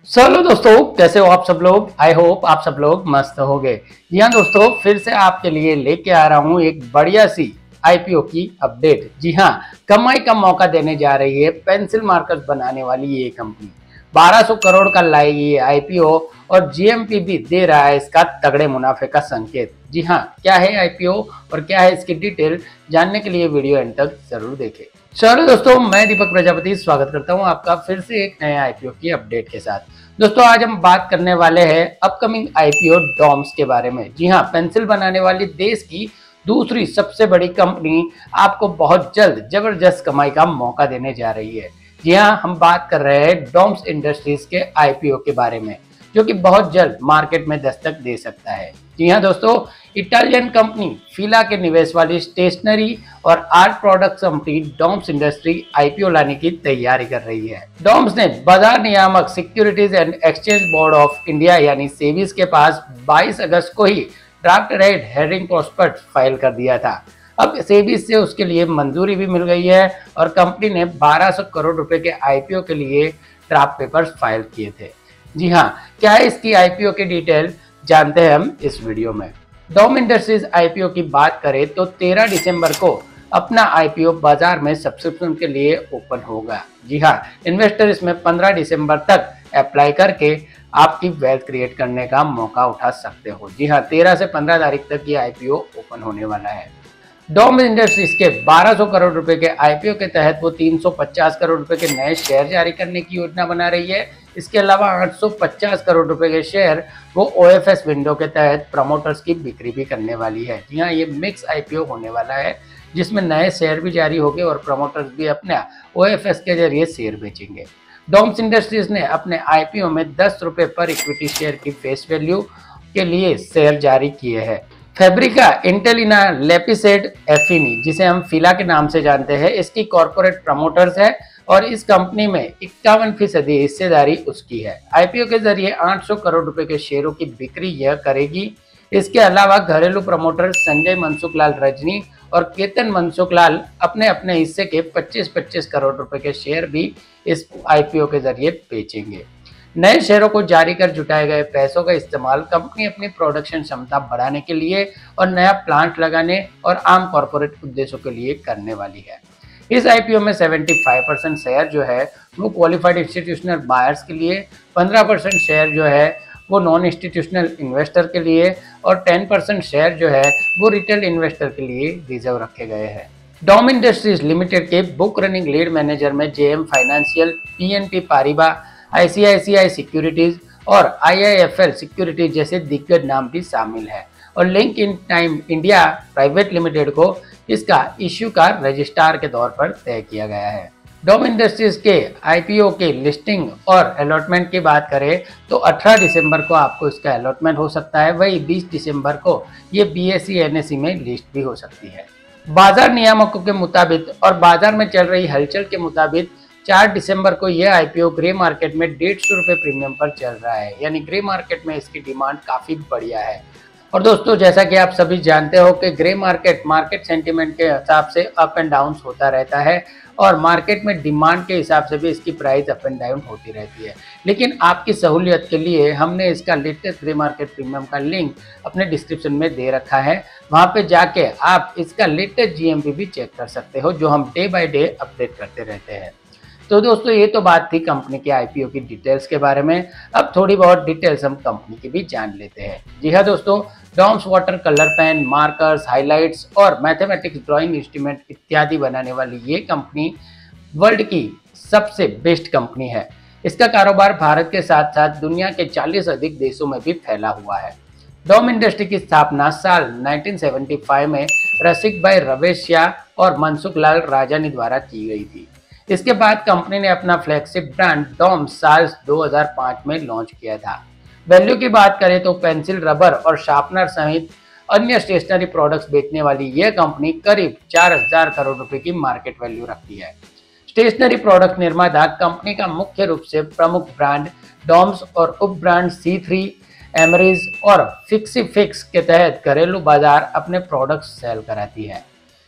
चलो दोस्तों, कैसे हो आप सब लोग। आई होप आप सब लोग मस्त होगे। जी हाँ दोस्तों, फिर से आपके लिए लेके आ रहा हूँ एक बढ़िया सी आईपीओ की अपडेट। जी हाँ, कमाई का मौका देने जा रही है पेंसिल मार्कर्स बनाने वाली ये कंपनी। 1200 करोड़ का लाएगी ये आईपीओ और जीएमपी भी दे रहा है इसका तगड़े मुनाफे का संकेत। जी हाँ, क्या है आईपीओ और क्या है इसकी डिटेल, जानने के लिए वीडियो एंड तक जरूर देखें। चलो दोस्तों, मैं दीपक प्रजापति स्वागत करता हूं आपका फिर से एक नए आईपीओ की अपडेट के साथ। दोस्तों, आज हम बात करने वाले हैं अपकमिंग आईपीओ डॉम्स के बारे में। जी हां, पेंसिल बनाने वाली देश की दूसरी सबसे बड़ी कंपनी आपको बहुत जल्द जबरदस्त कमाई का मौका देने जा रही है। जी हां, हम बात कर रहे हैं डॉम्स इंडस्ट्रीज के आईपीओ के बारे में, जो कि बहुत जल्द मार्केट में दस्तक दे सकता है। जी हाँ दोस्तों, इटालियन कंपनी फीला के निवेश वाली स्टेशनरी और art product company Doms industry IPO लाने की तैयारी कर रही है। डॉम्स ने बाजार नियामक Securities and Exchange Board of India यानी सेबीज के पास 22 अगस्त को ही draft red herring prospectus file कर दिया था। अब सेबीज से उसके लिए मंजूरी भी मिल गई है और कंपनी ने 1200 करोड़ रुपए के आईपीओ के लिए ड्राफ्ट पेपर्स फाइल किए थे। जी हाँ, क्या है इसकी आईपीओ की डिटेल, जानते हैं हम इस वीडियो में। डॉम इंडस्ट्रीज आईपीओ की बात करें तो 13 दिसंबर को अपना आईपीओ बाजार में सब्सक्रिप्शन के लिए ओपन होगा। जी हाँ, इन्वेस्टर इसमें 15 दिसंबर तक अप्लाई करके आपकी वेल्थ क्रिएट करने का मौका उठा सकते हो। जी हाँ, 13 से 15 तारीख तक ये आईपीओ ओपन होने वाला है। डॉम इंडस्ट्रीज के 1200 करोड़ रुपए के आईपीओ के तहत वो 350 करोड़ रुपए के नए शेयर जारी करने की योजना बना रही है। इसके अलावा 850 करोड़ रुपए के शेयर वो ओएफएस विंडो के तहत प्रमोटर्स की बिक्री भी करने वाली है। जी हाँ, ये मिक्स आईपीओ होने वाला है, जिसमें नए शेयर भी जारी होंगे और प्रमोटर्स भी अपने ओएफएस के जरिए शेयर बेचेंगे। डॉम्स इंडस्ट्रीज ने अपने आईपीओ में 10 रुपए पर इक्विटी शेयर की फेस वैल्यू के लिए शेयर जारी किए हैं। फैब्रिका इंटेलिना लेपिसेड एफिनी, जिसे हम फीला के नाम से जानते हैं, इसकी कॉर्पोरेट प्रमोटर्स है और इस कंपनी में 51% हिस्सेदारी उसकी है। आईपीओ के जरिए 800 करोड़ रुपए के शेयरों की बिक्री यह करेगी। इसके अलावा घरेलू प्रमोटर संजय मनसुख लाल रजनी और केतन मनसुख लाल अपने अपने हिस्से के 25-25 करोड़ रुपए के शेयर भी इस आईपीओ के जरिए बेचेंगे। नए शेयरों को जारी कर जुटाए गए पैसों का इस्तेमाल कंपनी अपनी प्रोडक्शन क्षमता बढ़ाने के लिए और नया प्लांट लगाने और आम कॉर्पोरेट उद्देश्यों के लिए करने वाली है। इस आईपीओ में 75% शेयर जो है वो क्वालिफाइड इंस्टीट्यूशनल बायर्स के लिए, 15% शेयर जो है वो नॉन इंस्टीट्यूशनल इन्वेस्टर के लिए और 10% शेयर जो है वो रिटेल इन्वेस्टर के लिए रिजर्व रखे गए हैं। डॉम इंडस्ट्रीज लिमिटेड के बुक रनिंग लीड मैनेजर में JM financial, PNP Paribas, ICICI securities और आईआईएफएल सिक्योरिटीज जैसे दिग्गज नाम भी शामिल है और link in time India private limited को इसका इश्यू का रजिस्ट्रार के तौर पर तय किया गया है। डॉम इंडस्ट्रीज के आईपीओ के लिस्टिंग और अलॉटमेंट की बात करें तो 18 दिसंबर को आपको इसका अलॉटमेंट हो सकता है, वही 20 दिसंबर को ये बीएसई एनएसई में लिस्ट भी हो सकती है। बाजार नियामकों के मुताबिक और बाजार में चल रही हलचल के मुताबिक 4 दिसंबर को यह आईपीओ ग्रे मार्केट में 150 रुपये प्रीमियम पर चल रहा है, यानी ग्रे मार्केट में इसकी डिमांड काफ़ी बढ़िया है। और दोस्तों, जैसा कि आप सभी जानते हो कि ग्रे मार्केट सेंटीमेंट के हिसाब से अप एंड डाउन होता रहता है और मार्केट में डिमांड के हिसाब से भी इसकी प्राइस अप एंड डाउन होती रहती है। लेकिन आपकी सहूलियत के लिए हमने इसका लेटेस्ट ग्रे मार्केट प्रीमियम का लिंक अपने डिस्क्रिप्शन में दे रखा है, वहाँ पे जाके आप इसका लेटेस्ट जीएमपी भी चेक कर सकते हो, जो हम डे बाय डे अपडेट करते रहते हैं। तो दोस्तों, ये तो बात थी कंपनी के आईपीओ की डिटेल्स के बारे में। अब थोड़ी बहुत डिटेल्स हम कंपनी की भी जान लेते हैं। जी हाँ दोस्तों, Doms water colour pen, markers, highlights और मैथमेटिक्स ड्राइंग इंस्ट्रूमेंट इत्यादि बनाने वाली ये कंपनी वर्ल्ड की सबसे बेस्ट कंपनी है। इसका कारोबार भारत के साथ साथ दुनिया के 40 अधिक देशों में भी फैला हुआ है। डॉम इंडस्ट्री की स्थापना साल 1975 में रसिक भाई रवेशिया और मनसुख लाल राजानी द्वारा की गई थी। इसके बाद कंपनी ने अपना फ्लैगशिप ब्रांड डॉम साल 2005 में लॉन्च किया था। वैल्यू की बात करें तो पेंसिल, रबर और शार्पनर सहित अन्य स्टेशनरी प्रोडक्ट्स बेचने वाली यह कंपनी करीब 4000 करोड़ रुपए की मार्केट वैल्यू रखती है। स्टेशनरी प्रोडक्ट निर्माता कंपनी का मुख्य रूप से प्रमुख ब्रांड डॉम्स और उप ब्रांड C3, एमरीज और फिक्सीफिक्स के तहत घरेलू बाजार अपने प्रोडक्ट्स सेल कराती है।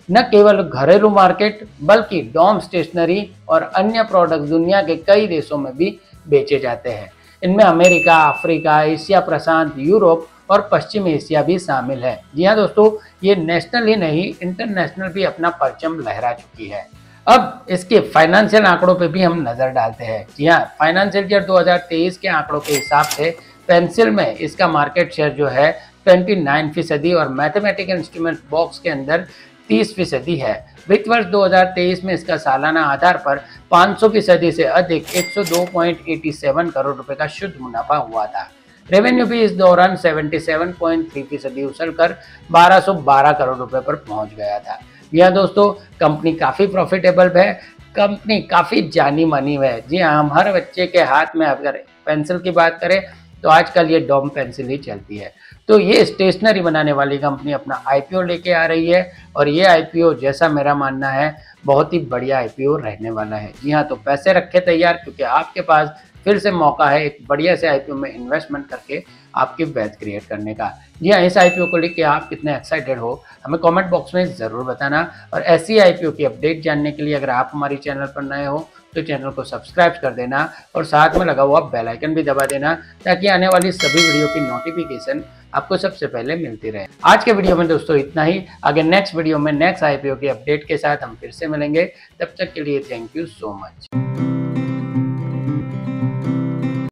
न केवल घरेलू मार्केट बल्कि डॉम स्टेशनरी और अन्य प्रोडक्ट दुनिया के कई देशों में भी बेचे जाते हैं। इनमें अमेरिका, अफ्रीका, एशिया प्रशांत, यूरोप और पश्चिम एशिया भी शामिल है। जी हाँ दोस्तों, ये नेशनल ही नहीं इंटरनेशनल भी अपना परचम लहरा चुकी है। अब इसके फाइनेंशियल आंकड़ों पे भी हम नजर डालते हैं। जी हाँ, फाइनेंशियल ईयर 2023 के आंकड़ों के हिसाब से पेंसिल में इसका मार्केट शेयर जो है 29% और मैथमेटिकल इंस्ट्रूमेंट बॉक्स के अंदर 30% है। वित्त वर्ष 2023 में इसका सालाना आधार पर 500% से अधिक 102.87 करोड़ रुपए का शुद्ध मुनाफा हुआ था। रेवेन्यू भी इस दौरान 77.3% उछलकर 1212 करोड़ रुपए पर पहुंच गया था। यह दोस्तों, कंपनी काफी प्रॉफिटेबल है, कंपनी काफी जानी मानी है। जी हाँ, हम हर बच्चे के हाथ में अगर पेंसिल की बात करें तो आजकल ये डॉम पेंसिल ही चलती है। तो ये स्टेशनरी बनाने वाली कंपनी अपना आईपीओ लेके आ रही है और ये आईपीओ जैसा मेरा मानना है बहुत ही बढ़िया आईपीओ रहने वाला है। जी हाँ, तो पैसे रखे तैयार, क्योंकि आपके पास फिर से मौका है एक बढ़िया से आईपीओ में इन्वेस्टमेंट करके आपकी वेल्थ क्रिएट करने का। जी हाँ, इस आईपीओ को लेके आप कितने एक्साइटेड हो हमें कमेंट बॉक्स में ज़रूर बताना। और ऐसी आईपीओ की अपडेट जानने के लिए अगर आप हमारी चैनल पर नए हो तो चैनल को सब्सक्राइब कर देना और साथ में लगा हुआ बेल आइकन भी दबा देना, ताकि आने वाली सभी वीडियो की नोटिफिकेशन आपको सबसे पहले मिलती रहे। आज के वीडियो में दोस्तों इतना ही। आगे नेक्स्ट वीडियो में नेक्स्ट आईपीओ की अपडेट के साथ हम फिर से मिलेंगे। तब तक के लिए थैंक यू सो मच।